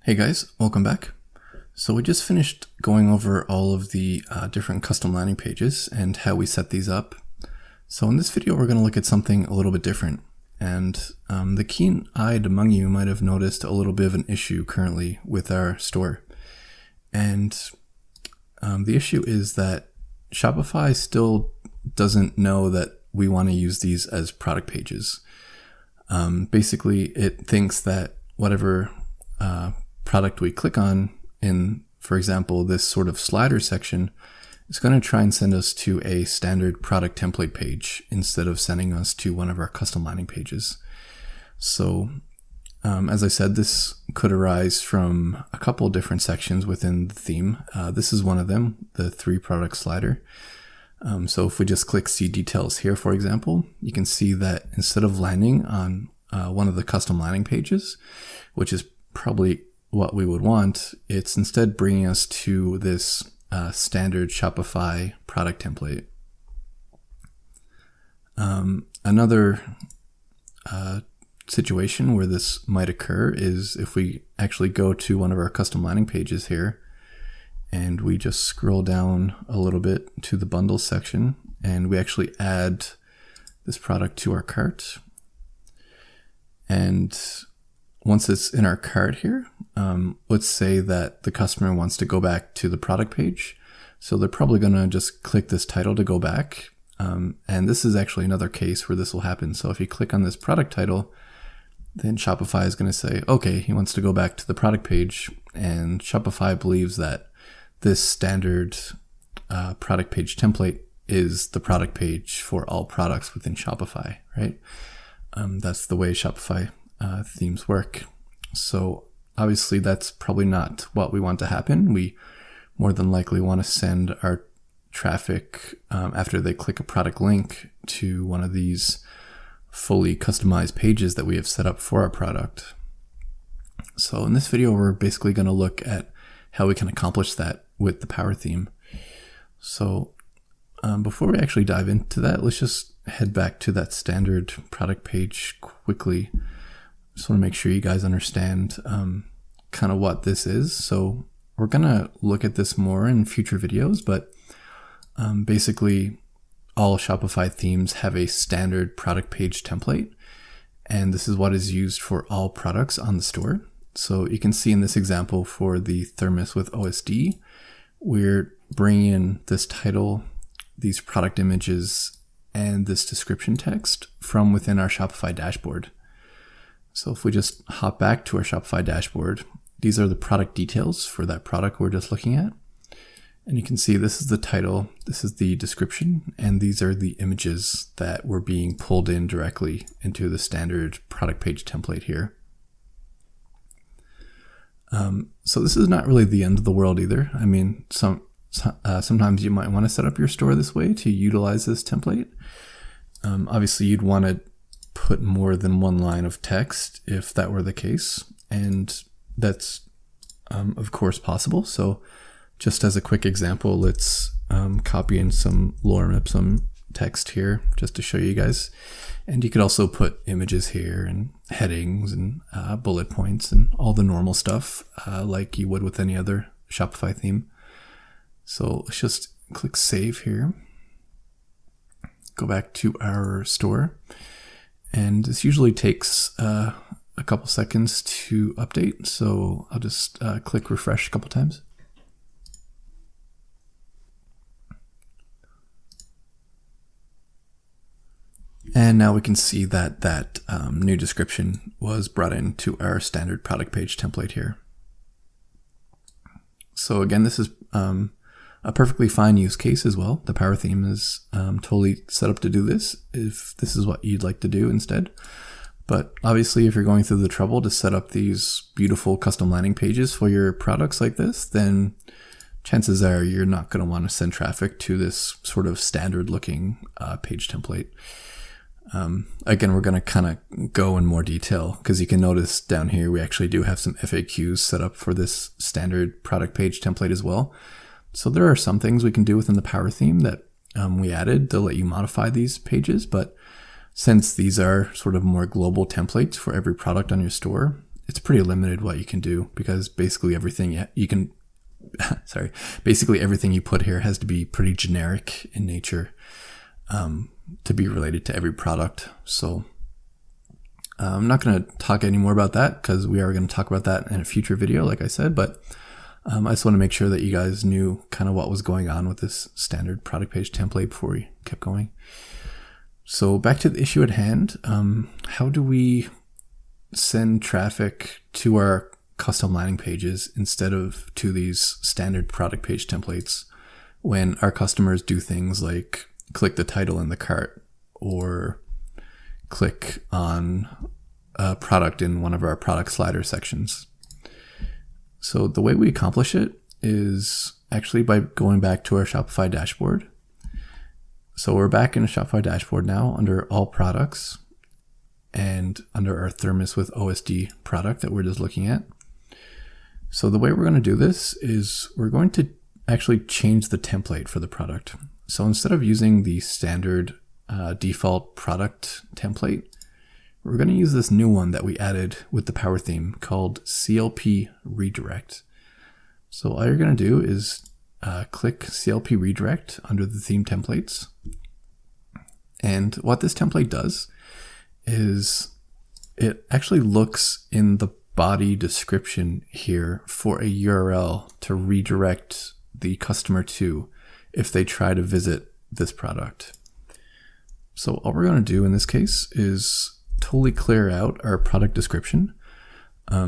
Hey guys, welcome back. So we just finished going over all of the different custom landing pages and how we set these up. So in this video, we're going to look at something a little bit different. And the keen-eyed among you might have noticed a little bit of an issue currently with our store. And the issue is that Shopify still doesn't know that we want to use these as product pages. Basically, it thinks that whatever product we click on in, for example, this sort of slider section, is going to try and send us to a standard product template page instead of sending us to one of our custom landing pages. So as I said, this could arise from a couple of different sections within the theme. This is one of them, the 3-product slider. So if we just click see details here, for example, you can see that instead of landing on one of the custom landing pages, which is probably what we would want, it's instead bringing us to this standard Shopify product template. Another situation where this might occur is if we actually go to one of our custom landing pages here and we just scroll down a little bit to the bundles section and we actually add this product to our cart. And once it's in our cart here, let's say that the customer wants to go back to the product page. So they're probably going to just click this title to go back. And this is actually another case where this will happen. So if you click on this product title, then Shopify is going to say, okay, he wants to go back to the product page. And Shopify believes that this standard product page template is the product page for all products within Shopify, right? That's the way Shopify themes work. So obviously that's probably not what we want to happen. We more than likely want to send our traffic after they click a product link to one of these fully customized pages that we have set up for our product. So in this video, we're basically going to look at how we can accomplish that with the Power theme. So before we actually dive into that, let's just head back to that standard product page quickly. Just want to make sure you guys understand kind of what this is. So we're going to look at this more in future videos, but basically all Shopify themes have a standard product page template, and this is what is used for all products on the store. So you can see in this example for the thermos with OSD, we're bringing in this title, these product images, and this description text from within our Shopify dashboard. So if we just hop back to our Shopify dashboard, these are the product details for that product we're just looking at. And you can see this is the title, this is the description, and these are the images that were being pulled in directly into the standard product page template here. So this is not really the end of the world either. I mean, sometimes you might want to set up your store this way to utilize this template. Obviously, you'd want to put more than one line of text if that were the case, and that's of course possible. So just as a quick example, let's copy in some lorem ipsum text here just to show you guys. And you could also put images here and headings and bullet points and all the normal stuff like you would with any other Shopify theme. So let's just click save here. Go back to our store. And this usually takes a couple seconds to update. So I'll just click refresh a couple times. And now we can see that that new description was brought into our standard product page template here. So again, this is a perfectly fine use case as well. The Power theme is totally set up to do this if this is what you'd like to do instead. But obviously, if you're going through the trouble to set up these beautiful custom landing pages for your products like this, then chances are you're not going to want to send traffic to this sort of standard looking page template. Again, we're going to kind of go in more detail because you can notice down here we actually do have some FAQs set up for this standard product page template as well. So there are some things we can do within the Power theme that we added to let you modify these pages, but since these are sort of more global templates for every product on your store, it's pretty limited what you can do, because basically everything you can, sorry, basically everything you put here has to be pretty generic in nature to be related to every product. So I'm not going to talk any more about that, because we are going to talk about that in a future video, like I said, but I just want to make sure that you guys knew kind of what was going on with this standard product page template before we kept going. So back to the issue at hand. How do we send traffic to our custom landing pages instead of to these standard product page templates when our customers do things like click the title in the cart or click on a product in one of our product slider sections? So the way we accomplish it is actually by going back to our Shopify dashboard. So we're back in a Shopify dashboard now under all products and under our Thermos with OSD product that we're just looking at. So the way we're going to do this is we're going to actually change the template for the product. So instead of using the standard default product template, we're going to use this new one that we added with the Power theme called CLP Redirect. So all you're going to do is click CLP Redirect under the theme templates. And what this template does is it actually looks in the body description here for a URL to redirect the customer to if they try to visit this product. So all we're going to do in this case is totally clear out our product description,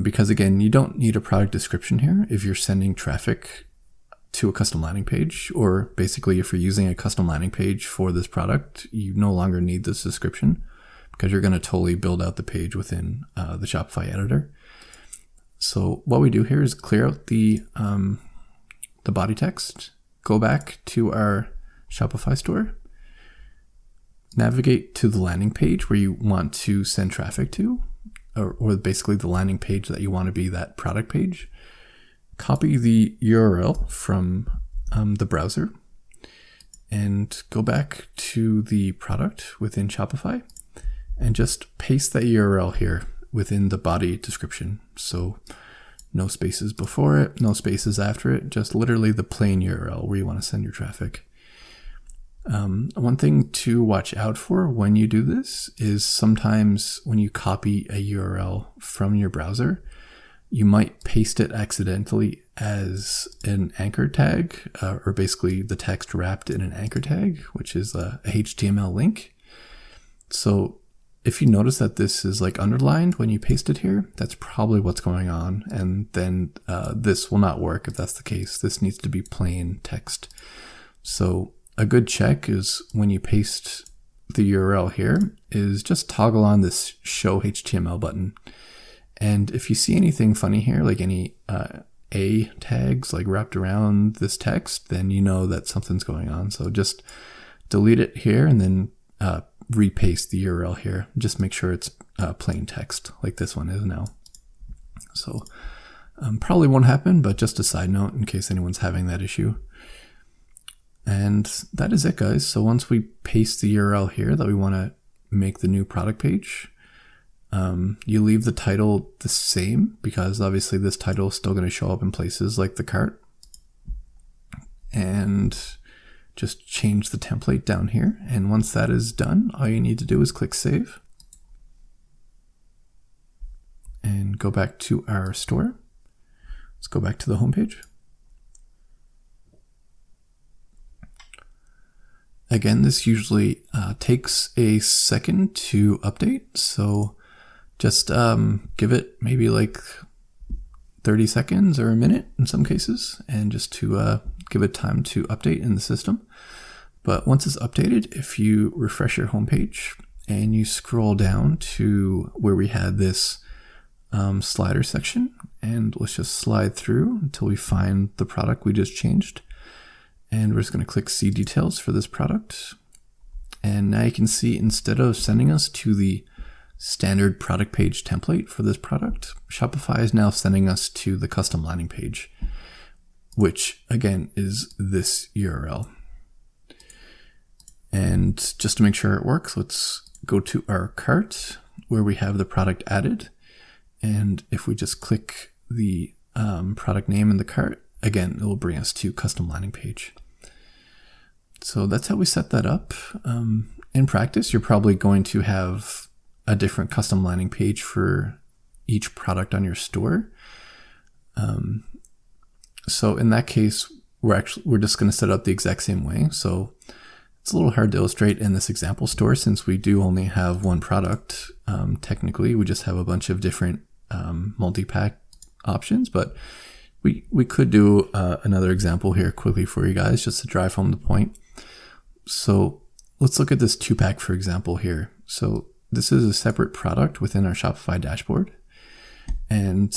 because again, you don't need a product description here if you're sending traffic to a custom landing page, or basically if you're using a custom landing page for this product, you no longer need this description because you're going to totally build out the page within the Shopify editor. So what we do here is clear out the body text, go back to our Shopify store, navigate to the landing page where you want to send traffic to, or basically the landing page that you want to be that product page. Copy the URL from the browser and go back to the product within Shopify and just paste that URL here within the body description. So no spaces before it, no spaces after it, just literally the plain URL where you want to send your traffic. One thing to watch out for when you do this is sometimes when you copy a URL from your browser, you might paste it accidentally as an anchor tag, or basically the text wrapped in an anchor tag, which is a HTML link. So if you notice that this is like underlined when you paste it here, that's probably what's going on. And then this will not work if that's the case. This needs to be plain text. So a good check is when you paste the URL here is just toggle on this show HTML button. And if you see anything funny here, like any A tags like wrapped around this text, then you know that something's going on. So just delete it here and then repaste the URL here. Just make sure it's plain text like this one is now. So probably won't happen, but just a side note in case anyone's having that issue. And that is it, guys. So once we paste the URL here that we want to make the new product page, you leave the title the same because obviously this title is still going to show up in places like the cart. And just change the template down here. And once that is done, all you need to do is click save and go back to our store. Let's go back to the home page. Again, this usually takes a second to update. So just give it maybe like 30 seconds or a minute in some cases, and just to give it time to update in the system. But once it's updated, if you refresh your homepage and you scroll down to where we had this slider section, and let's just slide through until we find the product we just changed. And we're just going to click see details for this product. And now you can see instead of sending us to the standard product page template for this product, Shopify is now sending us to the custom landing page, which again is this URL. And just to make sure it works, let's go to our cart where we have the product added. And if we just click the product name in the cart, again, it will bring us to custom landing page. So that's how we set that up. In practice, you're probably going to have a different custom landing page for each product on your store. So in that case, we're just going to set up the exact same way. So it's a little hard to illustrate in this example store since we do only have one product. Technically, we just have a bunch of different multi-pack options, but we could do another example here quickly for you guys just to drive home the point. So let's look at this 2-pack, for example, here. So this is a separate product within our Shopify dashboard. And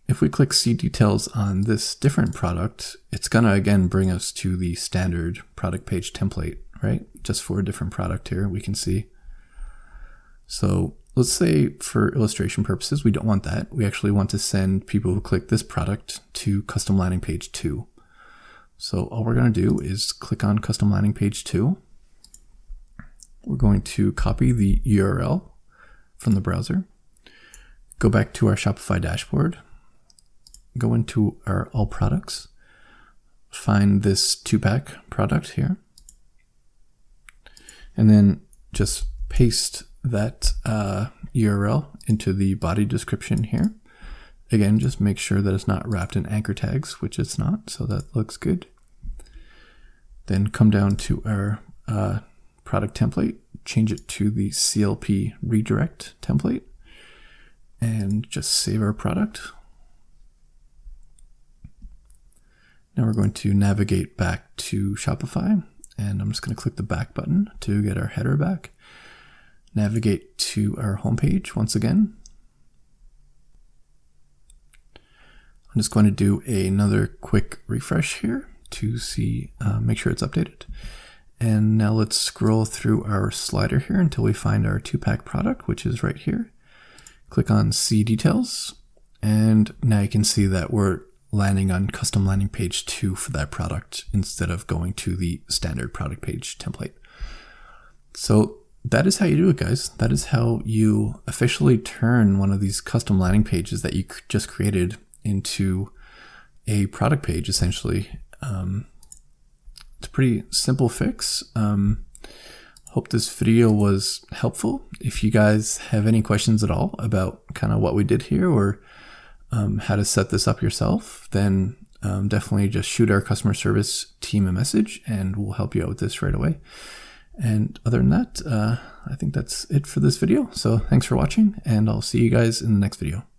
if we click see details on this different product, it's gonna again bring us to the standard product page template, right? Just for a different product here, we can see. So let's say for illustration purposes, we don't want that. We actually want to send people who click this product to custom landing page 2. So all we're gonna do is click on custom landing page 2. We're going to copy the URL from the browser, go back to our Shopify dashboard, go into our all products, find this 2-pack product here, and then just paste that URL into the body description here. Again, just make sure that it's not wrapped in anchor tags, which it's not, so that looks good. Then come down to our product template, change it to the CLP Redirect template, and just save our product. Now we're going to navigate back to Shopify, and I'm just going to click the back button to get our header back. Navigate to our homepage once again. I'm just going to do another quick refresh here to see, make sure it's updated. And now let's scroll through our slider here until we find our 2-pack product, which is right here. Click on see details, and now you can see that we're landing on custom landing page 2 for that product instead of going to the standard product page template. So that is how you do it, guys. That is how you officially turn one of these custom landing pages that you just created into a product page, essentially. It's a pretty simple fix. Hope this video was helpful. If you guys have any questions at all about kind of what we did here or how to set this up yourself, then definitely just shoot our customer service team a message and we'll help you out with this right away. And other than that, I think that's it for this video. So thanks for watching, and I'll see you guys in the next video.